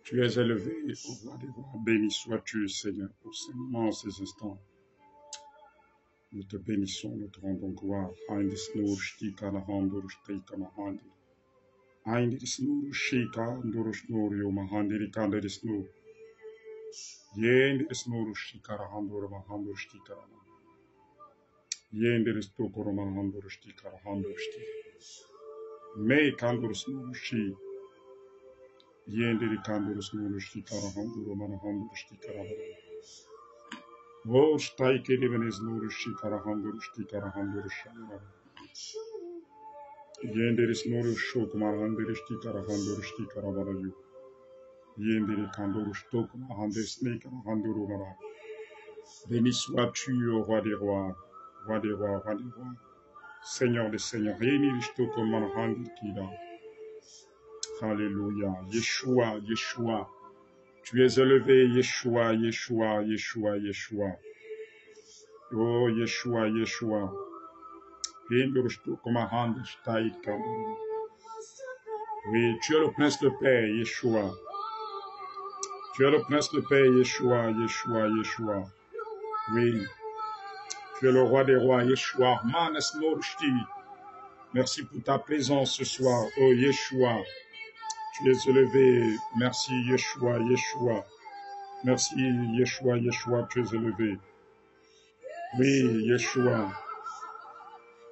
Tu es élevé, ô roi des rois. Béni sois-tu, Seigneur, pour ces moments, ces instants. Nous te bénissons, nous te rendons gloire. Haindis shtika na handur shtika na handi. Haindis shika ndur snur mahandi kandis nu. Yendis nur shika na handur mahandur shtika na. Yendis to koroma handur shtika na handur shtika. Me kandur snur shi. Yendiri kandur snur shtika na handur mahandur shtika na. Oh, stai che divenis nur shikara handur shtikara handur shara. Yenderis nur shok mahandir shtikara handur shtikara barayu. Yendiri kandur shtok mahandir snikara handur mara. Béni sois-tu, ô roi des rois, roi des rois, roi des rois, Seigneur des seigneurs. Yemir shtok mahandir kida. Alléluia. Yeshua, Yeshua. Tu es élevé, Yeshua, Yeshua, Yeshua, Yeshua. Oh, Yeshua, Yeshua. Oui, tu es le prince de paix, Yeshua. Tu es le prince de paix, Yeshua, Yeshua, Yeshua. Oui. Tu es le roi des rois, Yeshua. Merci pour ta présence ce soir, oh Yeshua. Tu es élevé. Merci, Yeshua, Yeshua. Merci, Yeshua, Yeshua, tu es élevé. Oui, Yeshua.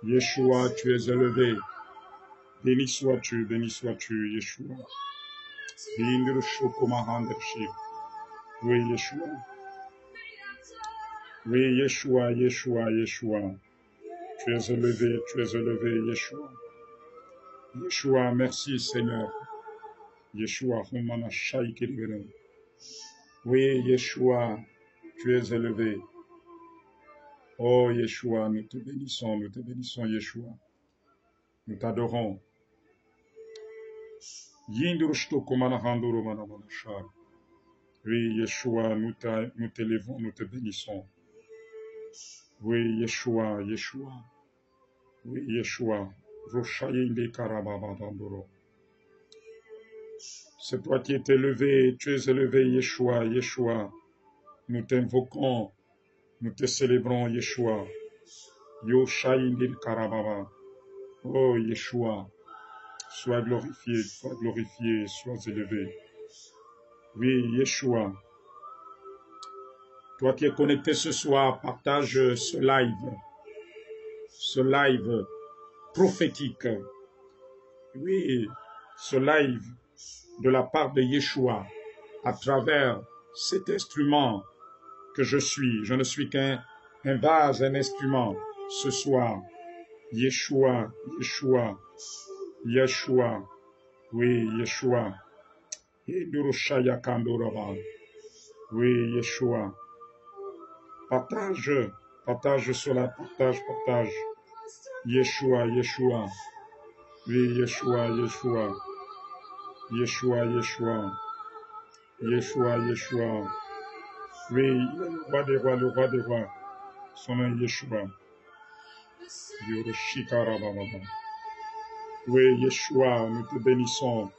Yeshua, tu es élevé. Béni sois-tu, Yeshua. Oui, Yeshua. Oui, Yeshua, Yeshua, Yeshua. Tu es élevé, Yeshua. Yeshua, merci, Seigneur. Yeshua, oui, Yeshua, tu es élevé. Oh, Yeshua, nous te bénissons, Yeshua. Nous t'adorons. Oui, Yeshua, nous t'élevons, nous te bénissons. Oui, Yeshua, Yeshua. Oui, Yeshua. C'est toi qui es élevé, tu es élevé, Yeshua, Yeshua. Nous t'invoquons, nous te célébrons, Yeshua. Yoshaïndil Karababa. Oh, Yeshua. Sois glorifié, sois élevé. Oui, Yeshua. Toi qui es connecté ce soir, partage ce live prophétique. Oui, ce live de la part de Yeshua à travers cet instrument que je suis. Je ne suis qu'un vase, un instrument ce soir. Yeshua, Yeshua, Yeshua, oui, Yeshua. Oui, Yeshua. Partage cela, partage. Yeshua, Yeshua. Oui, Yeshua, Yeshua. Yeshua, Yeshua. Yeshua, Yeshua. Oui, le roi des rois. Son nom est Yeshua. Oui, Yeshua, nous te bénissons.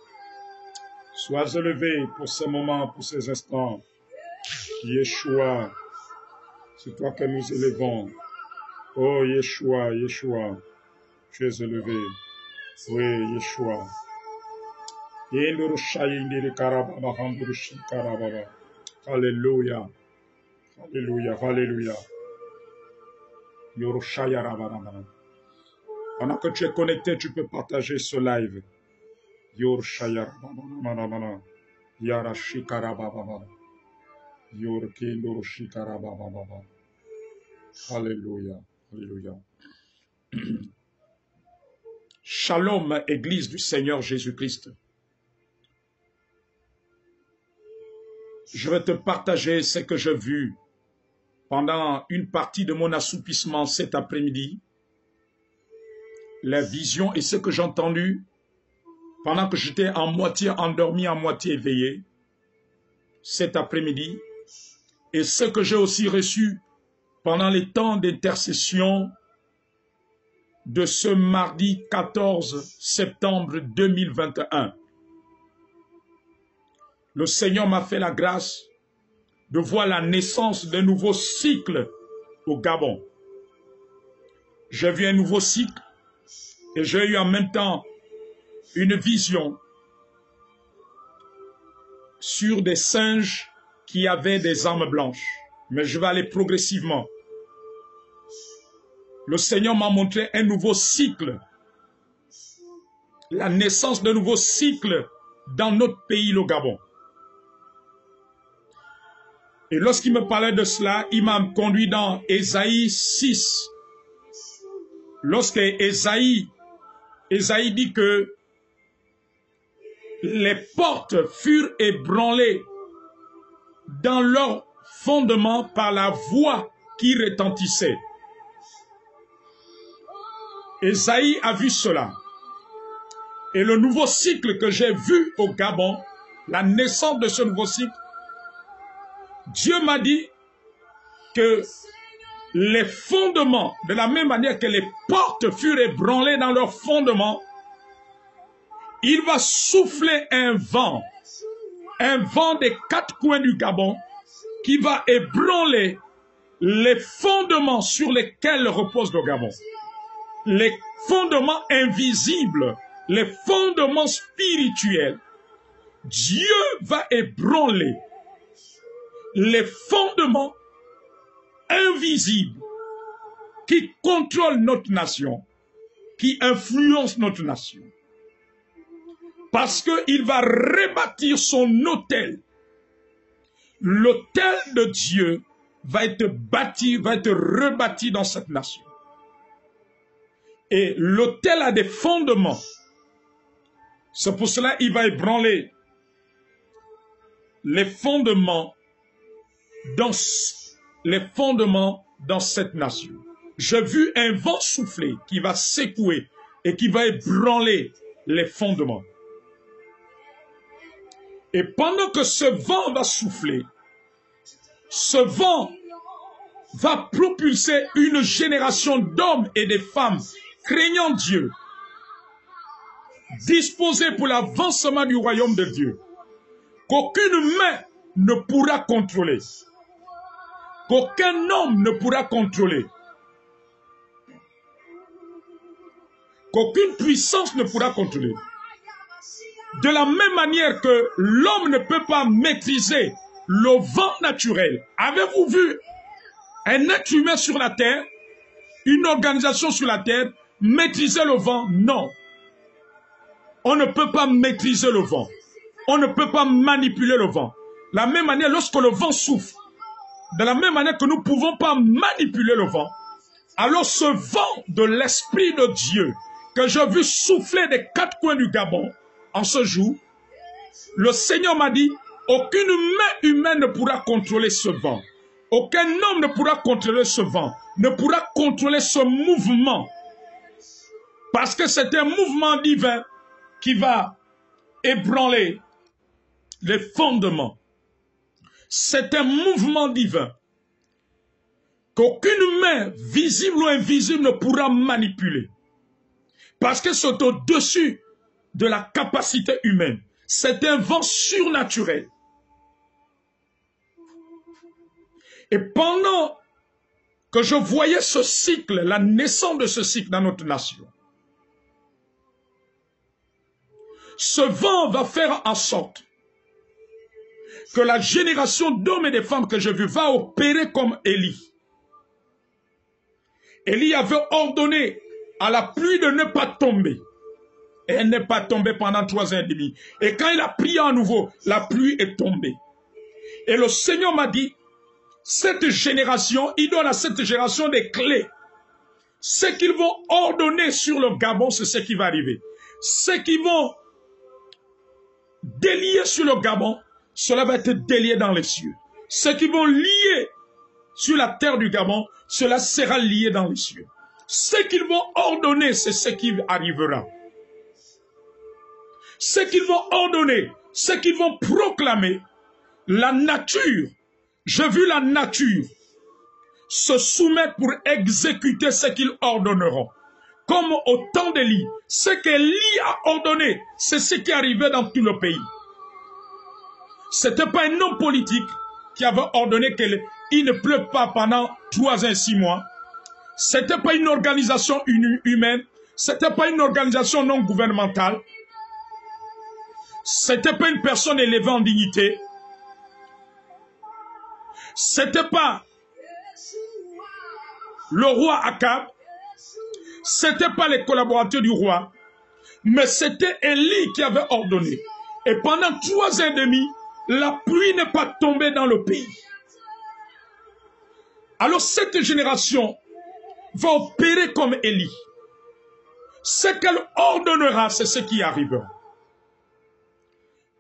Sois élevé pour ces moments, pour ces instants. Yeshua, c'est toi que nous élevons. Oh, Yeshua, Yeshua, tu es élevé. Oui, Yeshua. Alléluia. Alléluia, alléluia. Pendant que tu es connecté, tu peux partager ce live. Alléluia, alléluia. Shalom, Église du Seigneur Jésus-Christ. Je vais te partager ce que j'ai vu pendant une partie de mon assoupissement cet après-midi, les visions et ce que j'ai entendu pendant que j'étais en moitié endormi, en moitié éveillé cet après-midi, et ce que j'ai aussi reçu pendant les temps d'intercession de ce mardi 14 septembre 2021. le Seigneur m'a fait la grâce de voir la naissance d'un nouveau cycle au Gabon. J'ai vu un nouveau cycle et j'ai eu en même temps une vision sur des singes qui avaient des armes blanches. Mais je vais aller progressivement. Le Seigneur m'a montré un nouveau cycle, la naissance d'un nouveau cycle dans notre pays, le Gabon. Et lorsqu'il me parlait de cela, il m'a conduit dans Ésaïe 6. Lorsque Ésaïe dit que les portes furent ébranlées dans leur fondement par la voix qui retentissait. Ésaïe a vu cela. Et le nouveau cycle que j'ai vu au Gabon, la naissance de ce nouveau cycle, Dieu m'a dit que les fondements, de la même manière que les portes furent ébranlées dans leurs fondements, il va souffler un vent des quatre coins du Gabon, qui va ébranler les fondements sur lesquels repose le Gabon. Les fondements invisibles, les fondements spirituels. Dieu va ébranler les fondements invisibles qui contrôlent notre nation, qui influencent notre nation. Parce qu'il va rebâtir son autel. L'autel de Dieu va être bâti, va être rebâti dans cette nation. Et l'autel a des fondements. C'est pour cela qu'il va ébranler les fondements dans cette nation. J'ai vu un vent souffler qui va secouer et qui va ébranler les fondements. Et pendant que ce vent va souffler, ce vent va propulser une génération d'hommes et de femmes craignant Dieu, disposés pour l'avancement du royaume de Dieu, qu'aucune main ne pourra contrôler, qu'aucun homme ne pourra contrôler, qu'aucune puissance ne pourra contrôler. De la même manière que l'homme ne peut pas maîtriser le vent naturel. Avez-vous vu un être humain sur la terre, une organisation sur la terre, maîtriser le vent? Non. On ne peut pas maîtriser le vent. On ne peut pas manipuler le vent. De la même manière, lorsque le vent souffle, de la même manière que nous ne pouvons pas manipuler le vent, alors ce vent de l'Esprit de Dieu que j'ai vu souffler des quatre coins du Gabon, en ce jour, le Seigneur m'a dit, aucune main humaine ne pourra contrôler ce vent. Aucun homme ne pourra contrôler ce vent, ne pourra contrôler ce mouvement. Parce que c'est un mouvement divin qui va ébranler les fondements. C'est un mouvement divin qu'aucune main, visible ou invisible, ne pourra manipuler. Parce que c'est au-dessus de la capacité humaine. C'est un vent surnaturel. Et pendant que je voyais ce cycle, la naissance de ce cycle dans notre nation, ce vent va faire en sorte que la génération d'hommes et de femmes que j'ai vu va opérer comme Élie. Élie avait ordonné à la pluie de ne pas tomber. Et elle n'est pas tombée pendant 3 ans et demi. Et quand il a prié à nouveau, la pluie est tombée. Et le Seigneur m'a dit, cette génération, il donne à cette génération des clés. Ce qu'ils vont ordonner sur le Gabon, c'est ce qui va arriver. Ce qu'ils vont délier sur le Gabon, cela va être délié dans les cieux. Ce qu'ils vont lier sur la terre du Gabon, cela sera lié dans les cieux. Ce qu'ils vont ordonner, c'est ce qui arrivera. Ce qu'ils vont ordonner, ce qu'ils vont proclamer, la nature, j'ai vu la nature se soumettre pour exécuter ce qu'ils ordonneront. Comme au temps d'Élie, ce qu'Élie a ordonné, c'est ce qui est arrivé dans tout le pays. Ce n'était pas un homme politique qui avait ordonné qu'il ne pleuve pas pendant 3 ans et 6 mois. Ce n'était pas une organisation humaine. Ce n'était pas une organisation non gouvernementale. Ce n'était pas une personne élevée en dignité. Ce n'était pas le roi Akab. Ce n'était pas les collaborateurs du roi. Mais c'était Élie qui avait ordonné. Et pendant 3 ans et demi, la pluie n'est pas tombée dans le pays. Alors cette génération va opérer comme Élie. Ce qu'elle ordonnera, c'est ce qui arrivera.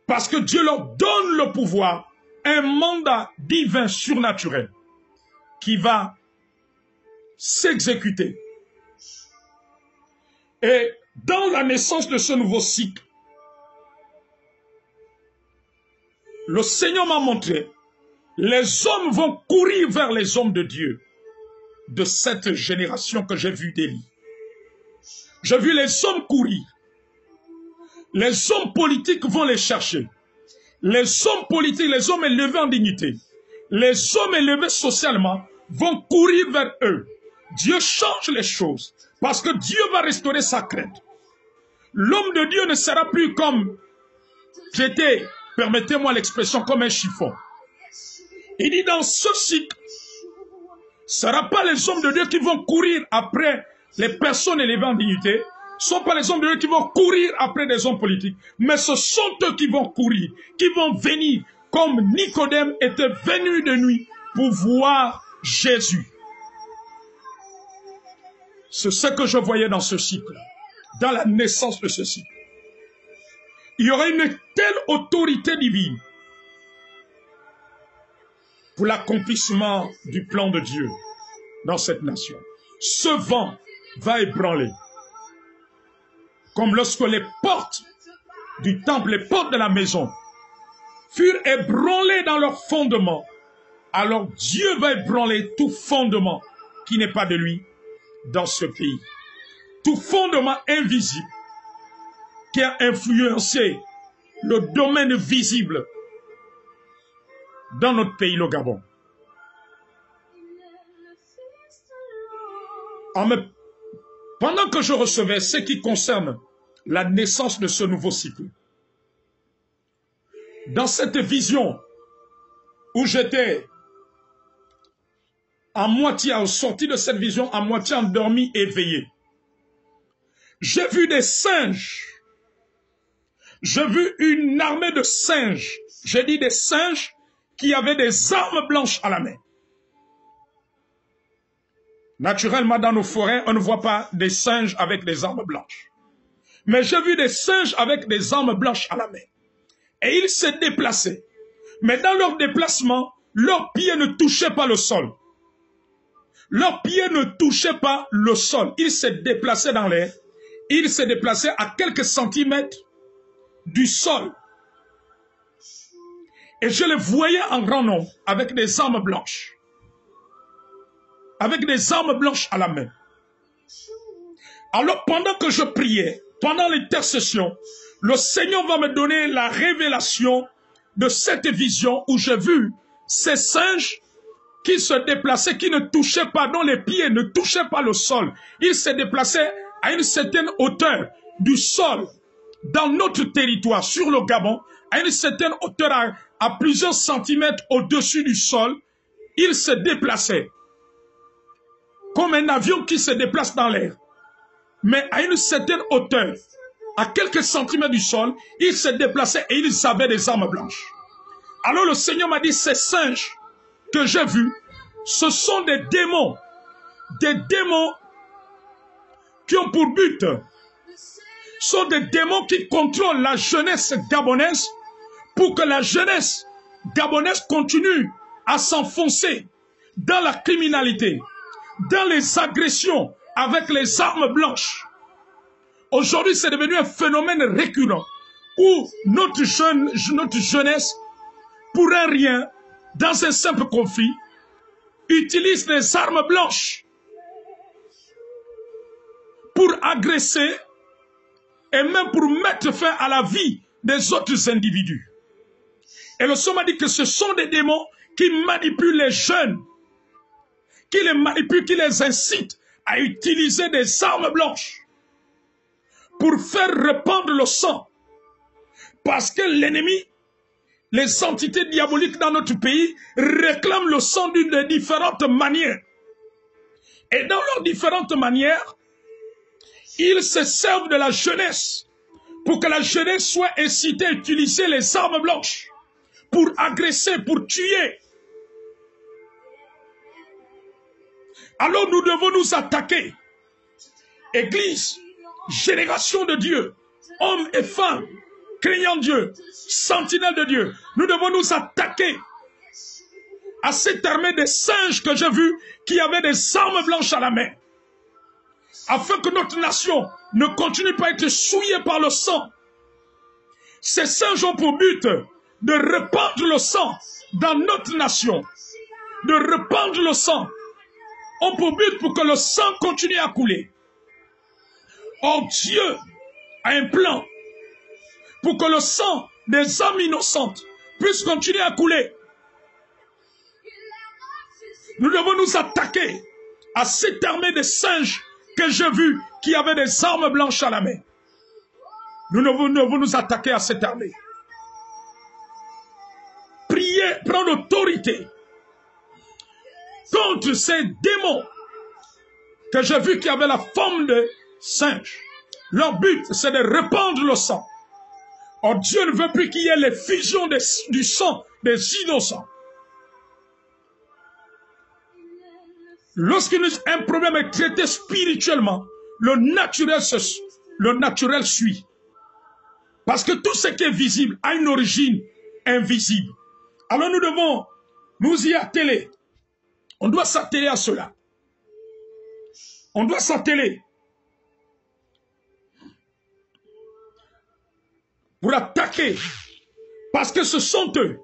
Parce que Dieu leur donne le pouvoir, un mandat divin surnaturel qui va s'exécuter. Et dans la naissance de ce nouveau cycle, le Seigneur m'a montré, les hommes vont courir vers les hommes de Dieu de cette génération que j'ai vue d'Élie. J'ai vu les hommes courir. Les hommes politiques vont les chercher. Les hommes politiques, les hommes élevés en dignité, les hommes élevés socialement vont courir vers eux. Dieu change les choses parce que Dieu va restaurer sa crainte. L'homme de Dieu ne sera plus comme j'étais, permettez-moi l'expression, comme un chiffon. Il dit dans ce cycle, ce ne sera pas les hommes de Dieu qui vont courir après les personnes élevées en dignité, ce ne sont pas les hommes de Dieu qui vont courir après des hommes politiques, mais ce sont eux qui vont courir, qui vont venir, comme Nicodème était venu de nuit pour voir Jésus. C'est ce que je voyais dans ce cycle, dans la naissance de ce cycle. Il y aurait une telle autorité divine pour l'accomplissement du plan de Dieu dans cette nation. Ce vent va ébranler. Comme lorsque les portes du temple, les portes de la maison furent ébranlées dans leur fondement, alors Dieu va ébranler tout fondement qui n'est pas de lui dans ce pays. Tout fondement invisible qui a influencé le domaine visible dans notre pays, le Gabon. Pendant que je recevais ce qui concerne la naissance de ce nouveau cycle, dans cette vision où j'étais à moitié sorti de cette vision, à moitié endormi, éveillé, j'ai vu des singes. J'ai vu une armée de singes. J'ai dit des singes qui avaient des armes blanches à la main. Naturellement, dans nos forêts, on ne voit pas des singes avec des armes blanches. Mais j'ai vu des singes avec des armes blanches à la main. Et ils se déplaçaient. Mais dans leur déplacement, leurs pieds ne touchaient pas le sol. Leurs pieds ne touchaient pas le sol. Ils se déplaçaient dans l'air. Ils se déplaçaient à quelques centimètres du sol. Et je les voyais en grand nombre avec des armes blanches. Avec des armes blanches à la main. Alors pendant que je priais, pendant l'intercession, le Seigneur va me donner la révélation de cette vision où j'ai vu ces singes qui se déplaçaient, qui ne touchaient pas, dont les pieds ne touchaient pas le sol. Ils se déplaçaient à une certaine hauteur du sol dans notre territoire, sur le Gabon, à une certaine hauteur, à plusieurs centimètres au-dessus du sol. Ils se déplaçaient comme un avion qui se déplace dans l'air. Mais à une certaine hauteur, à quelques centimètres du sol, ils se déplaçaient et ils avaient des armes blanches. Alors le Seigneur m'a dit, ces singes que j'ai vus, ce sont des démons qui ont pour but, sont des démons qui contrôlent la jeunesse gabonaise pour que la jeunesse gabonaise continue à s'enfoncer dans la criminalité, dans les agressions avec les armes blanches. Aujourd'hui, c'est devenu un phénomène récurrent où notre jeunesse, pour un rien, dans un simple conflit, utilise les armes blanches pour agresser et même pour mettre fin à la vie des autres individus. Et le somme a dit que ce sont des démons qui manipulent les jeunes, qui les manipulent, qui les incitent à utiliser des armes blanches pour faire répandre le sang. Parce que l'ennemi, les entités diaboliques dans notre pays réclament le sang de différentes manières. Et dans leurs différentes manières, ils se servent de la jeunesse pour que la jeunesse soit incitée à utiliser les armes blanches pour agresser, pour tuer. Alors nous devons nous attaquer. Église, génération de Dieu, hommes et femmes, craignant Dieu, sentinelles de Dieu, nous devons nous attaquer à cette armée de singes que j'ai vu qui avaient des armes blanches à la main, afin que notre nation ne continue pas à être souillée par le sang. Ces singes ont pour but de répandre le sang dans notre nation, de répandre le sang, ont pour but pour que le sang continue à couler. Or Dieu a un plan pour que le sang des âmes innocentes puisse continuer à couler. Nous devons nous attaquer à cette armée de singes que j'ai vu qui avaient des armes blanches à la main. Nous devons nous attaquer à cette armée. Prier, prendre autorité contre ces démons que j'ai vu qui avaient la forme de singes. Leur but, c'est de répandre le sang. Or, Dieu ne veut plus qu'il y ait l'effusion du sang des innocents. Lorsqu'un problème est traité spirituellement, le naturel suit. Parce que tout ce qui est visible a une origine invisible. Alors nous devons nous y atteler. On doit s'atteler à cela. On doit s'atteler pour attaquer. Parce que ce sont eux,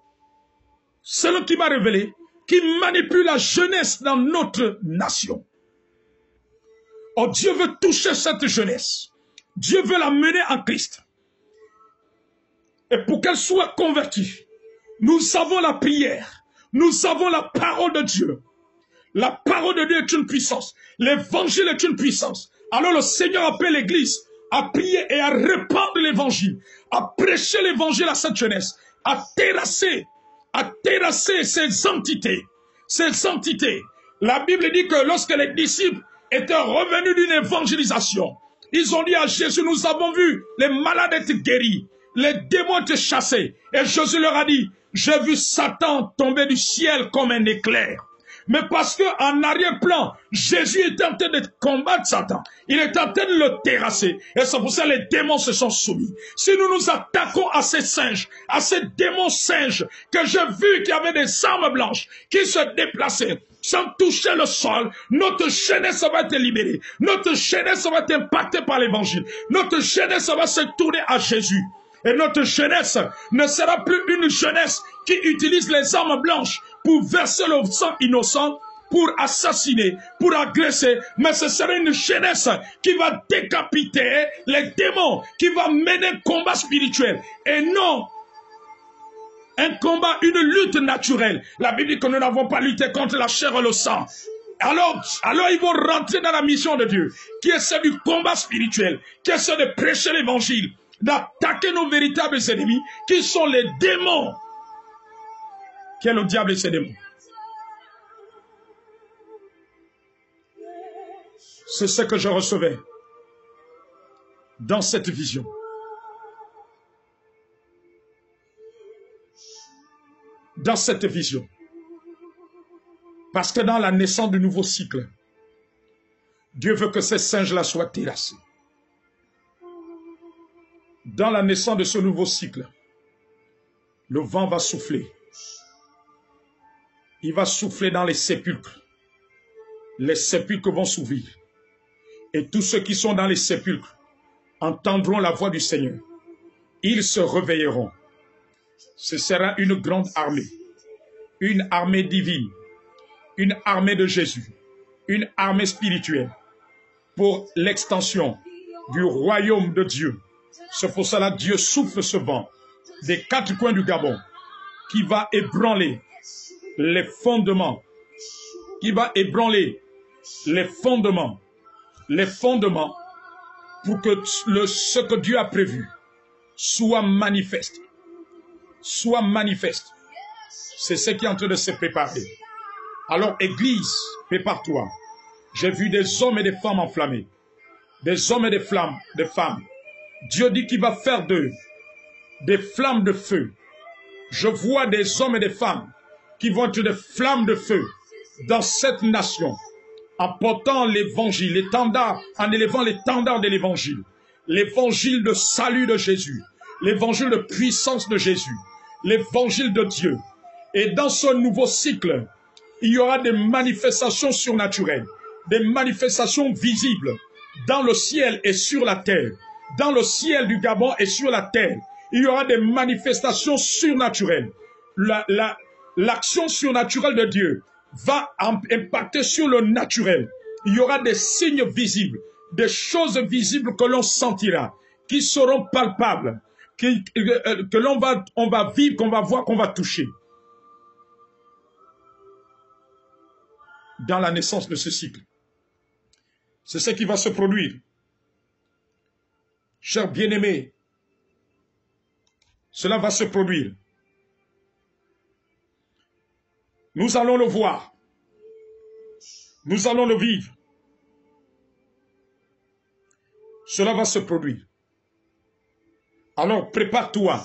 selon qui m'a révélé, qui manipulent la jeunesse dans notre nation. Oh, Dieu veut toucher cette jeunesse. Dieu veut la mener en Christ. Et pour qu'elle soit convertie, nous avons la prière. Nous avons la parole de Dieu. La parole de Dieu est une puissance. L'évangile est une puissance. Alors le Seigneur appelle l'Église à prier et à répandre l'évangile, à prêcher l'évangile à cette jeunesse, à terrasser ces entités. Ces entités. La Bible dit que lorsque les disciples étaient revenus d'une évangélisation, ils ont dit à Jésus, nous avons vu les malades être guéris, les démons être chassés. Et Jésus leur a dit, j'ai vu Satan tomber du ciel comme un éclair. Mais parce qu'en arrière-plan, Jésus était en train de combattre Satan. Il était en train de le terrasser. Et c'est pour ça que les démons se sont soumis. Si nous nous attaquons à ces singes, à ces démons singes, que j'ai vu qui avaient des armes blanches, qui se déplaçaient, sans toucher le sol, notre jeunesse va être libérée. Notre jeunesse va être impactée par l'évangile. Notre jeunesse va se tourner à Jésus. Et notre jeunesse ne sera plus une jeunesse qui utilise les armes blanches pour verser le sang innocent, pour assassiner, pour agresser, mais ce sera une jeunesse qui va décapiter les démons, qui va mener un combat spirituel, et non un combat, une lutte naturelle. La Bible dit que nous n'avons pas lutté contre la chair et le sang. Alors ils vont rentrer dans la mission de Dieu, qui est celle du combat spirituel, qui est celle de prêcher l'évangile, d'attaquer nos véritables ennemis, qui sont les démons. Qui est le diable et ses démons? C'est ce que je recevais dans cette vision. Dans cette vision. Parce que dans la naissance du nouveau cycle, Dieu veut que ces singes-là soient terrassés. Dans la naissance de ce nouveau cycle, le vent va souffler. Il va souffler dans les sépulcres. Les sépulcres vont s'ouvrir. Et tous ceux qui sont dans les sépulcres entendront la voix du Seigneur. Ils se réveilleront. Ce sera une grande armée. Une armée divine. Une armée de Jésus. Une armée spirituelle. Pour l'extension du royaume de Dieu. C'est pour cela que Dieu souffle ce vent des quatre coins du Gabon. qui va ébranler les fondements, qui va ébranler les fondements pour que ce que Dieu a prévu soit manifeste. Soit manifeste. C'est ce qui est en train de se préparer. Alors, Église, prépare-toi. J'ai vu des hommes et des femmes enflammés. Des hommes et des femmes. Dieu dit qu'il va faire d'eux des flammes de feu. Je vois des hommes et des femmes qui vont être des flammes de feu dans cette nation, en portant l'évangile, l'étendard, en élevant l'étendard de l'évangile. L'évangile de salut de Jésus. L'évangile de puissance de Jésus. L'évangile de Dieu. Et dans ce nouveau cycle, il y aura des manifestations surnaturelles, des manifestations visibles dans le ciel et sur la terre. Dans le ciel du Gabon et sur la terre, il y aura des manifestations surnaturelles. L'action surnaturelle de Dieu va impacter sur le naturel. Il y aura des signes visibles, des choses visibles que l'on sentira, qui seront palpables, que on va vivre, qu'on va voir, qu'on va toucher. Dans la naissance de ce cycle. C'est ce qui va se produire. Chers bien-aimés, cela va se produire. Nous allons le voir. Nous allons le vivre. Cela va se produire. Alors prépare-toi.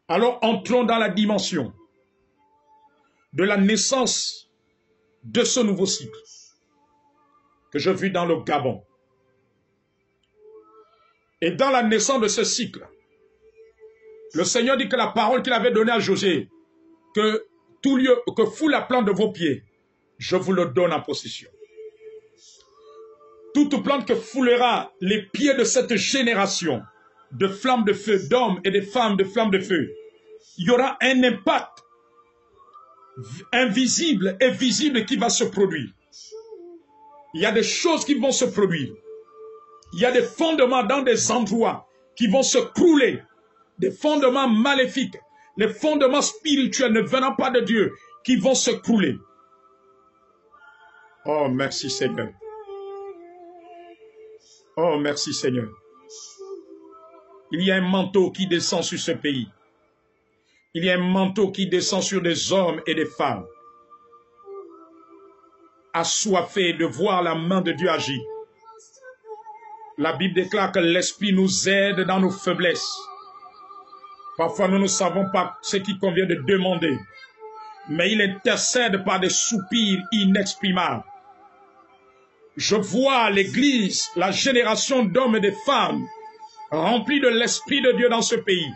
Alors entrons dans la dimension de la naissance de ce nouveau cycle que je vis dans le Gabon. Et dans la naissance de ce cycle, le Seigneur dit que la parole qu'il avait donnée à Josué, que tout lieu, que foule la plante de vos pieds, je vous le donne en possession. Toute plante que foulera les pieds de cette génération de flammes de feu, d'hommes et de femmes de flammes de feu, il y aura un impact invisible et visible qui va se produire. Il y a des choses qui vont se produire. Il y a des fondements dans des endroits qui vont se crouler, des fondements maléfiques, les fondements spirituels ne venant pas de Dieu, qui vont se crouler. Oh, merci Seigneur. Oh, merci Seigneur. Il y a un manteau qui descend sur ce pays. Il y a un manteau qui descend sur des hommes et des femmes, assoiffés de voir la main de Dieu agir. La Bible déclare que l'Esprit nous aide dans nos faiblesses. Parfois, nous ne savons pas ce qu'il convient de demander, mais il intercède par des soupirs inexprimables. Je vois l'Église, la génération d'hommes et de femmes, remplis de l'Esprit de Dieu dans ce pays.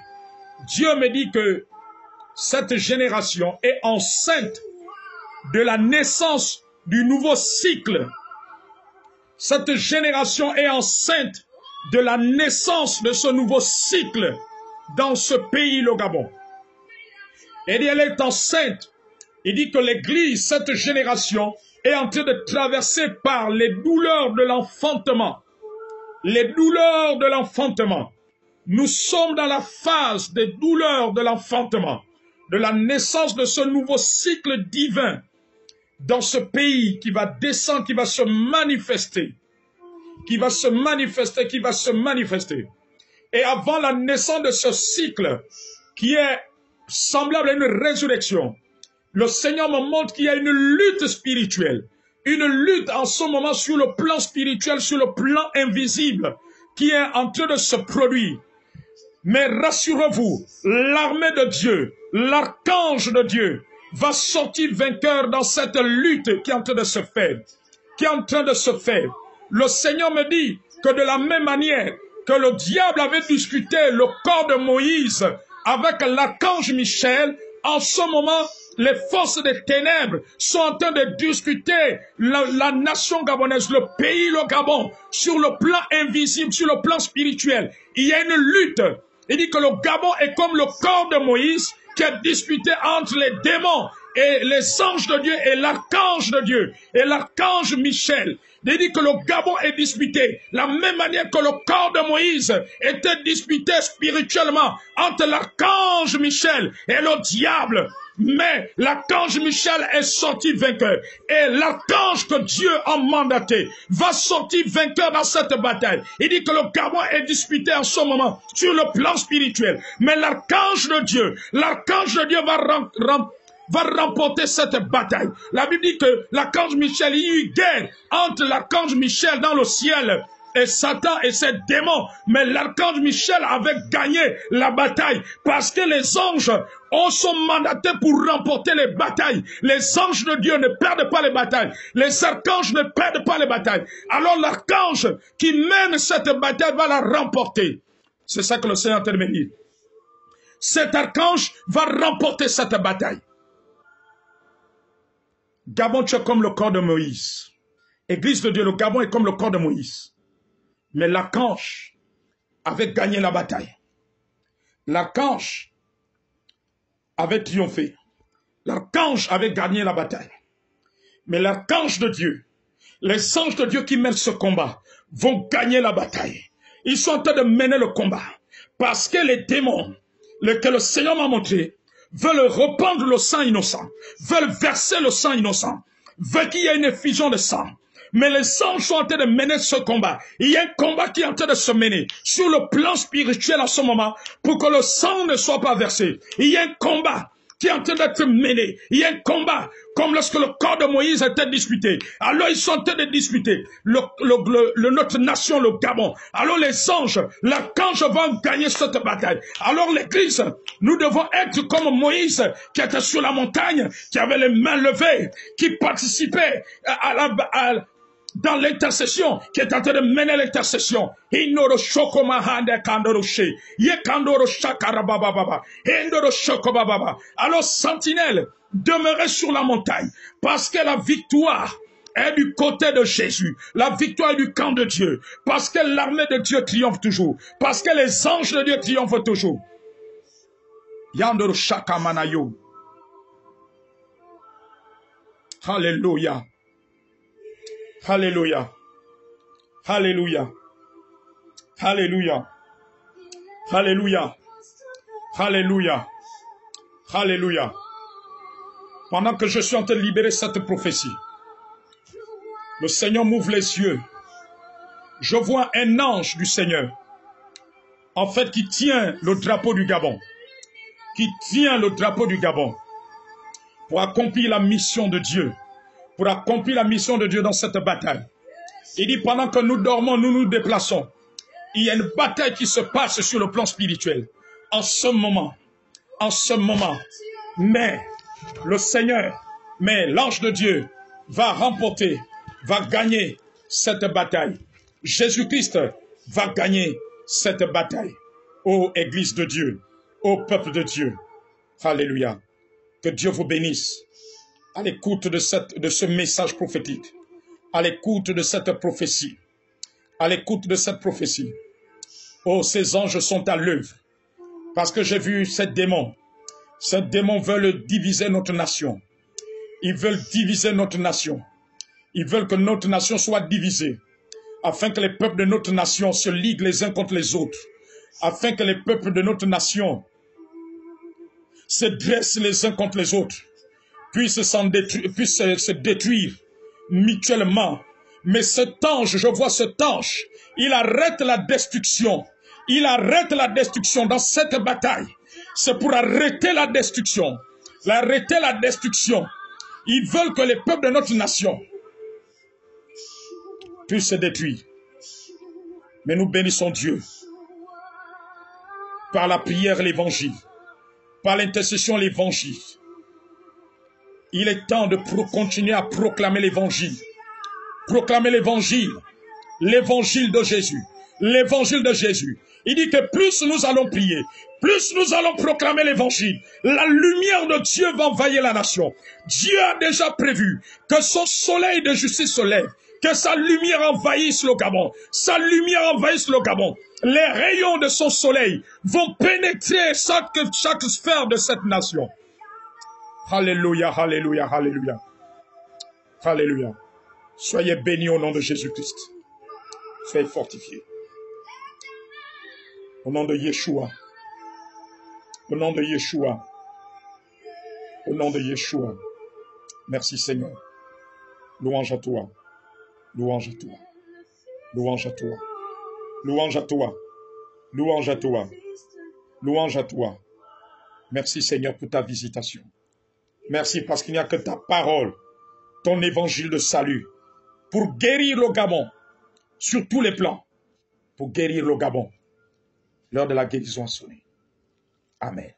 Dieu me dit que cette génération est enceinte de la naissance du nouveau cycle. Cette génération est enceinte de la naissance de ce nouveau cycle dans ce pays, le Gabon. Et elle est enceinte. Il dit que l'Église, cette génération, est en train de traverser par les douleurs de l'enfantement. Les douleurs de l'enfantement. Nous sommes dans la phase des douleurs de l'enfantement, de la naissance de ce nouveau cycle divin dans ce pays qui va descendre, qui va se manifester, qui va se manifester, qui va se manifester. Et avant la naissance de ce cycle, qui est semblable à une résurrection, le Seigneur me montre qu'il y a une lutte spirituelle, une lutte en ce moment sur le plan spirituel, sur le plan invisible, qui est en train de se produire. Mais rassurez-vous, l'armée de Dieu, l'archange de Dieu, va sortir vainqueur dans cette lutte qui est en train de se faire. Qui est en train de se faire. Le Seigneur me dit que de la même manière que le diable avait discuté le corps de Moïse avec l'archange Michel, en ce moment, les forces des ténèbres sont en train de discuter la nation gabonaise, le pays, le Gabon, sur le plan invisible, sur le plan spirituel. Il y a une lutte. Il dit que le Gabon est comme le corps de Moïse qui est disputé entre les démons et les anges de Dieu et l'archange de Dieu et l'archange Michel. Il dit que le Gabon est disputé. La même manière que le corps de Moïse était disputé spirituellement entre l'archange Michel et le diable. Mais l'archange Michel est sorti vainqueur. Et l'archange que Dieu a mandaté va sortir vainqueur dans cette bataille. Il dit que le Gabon est disputé en ce moment sur le plan spirituel. Mais l'archange de Dieu va remporter cette bataille. La Bible dit que l'archange Michel, il y a eu guerre entre l'archange Michel dans le ciel et Satan et ses démons. Mais l'archange Michel avait gagné la bataille parce que les anges sont mandatés pour remporter les batailles. Les anges de Dieu ne perdent pas les batailles. Les archanges ne perdent pas les batailles. Alors l'archange qui mène cette bataille va la remporter. C'est ça que le Seigneur te dit. Cet archange va remporter cette bataille. Gabon, tu es comme le corps de Moïse. Église de Dieu, le Gabon est comme le corps de Moïse. Mais l'archange avait gagné la bataille. L'archange avait triomphé. L'archange avait gagné la bataille. Mais l'archange de Dieu, les anges de Dieu qui mènent ce combat, vont gagner la bataille. Ils sont en train de mener le combat. Parce que les démons, que le Seigneur m'a montré, veulent répandre le sang innocent, veulent verser le sang innocent, veulent qu'il y ait une effusion de sang. Mais les anges sont en train de mener ce combat. Il y a un combat qui est en train de se mener sur le plan spirituel en ce moment pour que le sang ne soit pas versé. Il y a un combat qui est en train d'être mené. Il y a un combat comme lorsque le corps de Moïse était disputé. Alors ils sont en train de disputer notre nation, le Gabon. Alors les anges, l'archange vont gagner cette bataille. Alors l'église, nous devons être comme Moïse qui était sur la montagne, qui avait les mains levées, qui participait dans l'intercession, qui est en train de mener l'intercession. Alors, sentinelle, demeurez sur la montagne, parce que la victoire est du côté de Jésus. La victoire est du camp de Dieu, parce que l'armée de Dieu triomphe toujours, parce que les anges de Dieu triomphent toujours. Yandoro Shaka Manayo. Alléluia. Alléluia. Alléluia. Alléluia. Alléluia. Alléluia. Alléluia. Pendant que je suis en train de libérer cette prophétie, le Seigneur m'ouvre les yeux. Je vois un ange du Seigneur, en fait, qui tient le drapeau du Gabon. Qui tient le drapeau du Gabon pour accomplir la mission de Dieu. Pour accomplir la mission de Dieu dans cette bataille. Il dit, pendant que nous dormons, nous nous déplaçons. Il y a une bataille qui se passe sur le plan spirituel. En ce moment, mais le Seigneur, mais l'ange de Dieu va remporter, va gagner cette bataille. Jésus-Christ va gagner cette bataille. Ô Église de Dieu, ô peuple de Dieu. Alléluia. Que Dieu vous bénisse. À l'écoute de ce message prophétique, à l'écoute de cette prophétie, à l'écoute de cette prophétie. Oh, ces anges sont à l'œuvre, parce que j'ai vu ces démons. Ces démons veulent diviser notre nation. Ils veulent diviser notre nation. Ils veulent que notre nation soit divisée, afin que les peuples de notre nation se liguent les uns contre les autres, afin que les peuples de notre nation se dressent les uns contre les autres, puissent se détruire mutuellement. Mais cet ange, je vois cet ange, il arrête la destruction. Il arrête la destruction dans cette bataille. C'est pour arrêter la destruction. Arrêter la destruction. Ils veulent que les peuples de notre nation puissent se détruire. Mais nous bénissons Dieu par la prière, l'évangile, par l'intercession, l'évangile. Il est temps de continuer à proclamer l'évangile. Proclamer l'évangile. L'évangile de Jésus. L'évangile de Jésus. Il dit que plus nous allons prier, plus nous allons proclamer l'évangile, la lumière de Dieu va envahir la nation. Dieu a déjà prévu que son soleil de justice se lève, que sa lumière envahisse le Gabon. Sa lumière envahisse le Gabon. Les rayons de son soleil vont pénétrer chaque sphère de cette nation. Alléluia, alléluia, alléluia. Alléluia. Soyez bénis au nom de Jésus-Christ. Soyez fortifiés. Au nom de Yeshua. Au nom de Yeshua. Au nom de Yeshua. Merci Seigneur. Louange à toi. Louange à toi. Louange à toi. Louange à toi. Louange à toi. Louange à toi. Merci Seigneur pour ta visitation. Merci parce qu'il n'y a que ta parole, ton évangile de salut, pour guérir le Gabon, sur tous les plans, pour guérir le Gabon. L'heure de la guérison a sonné. Amen.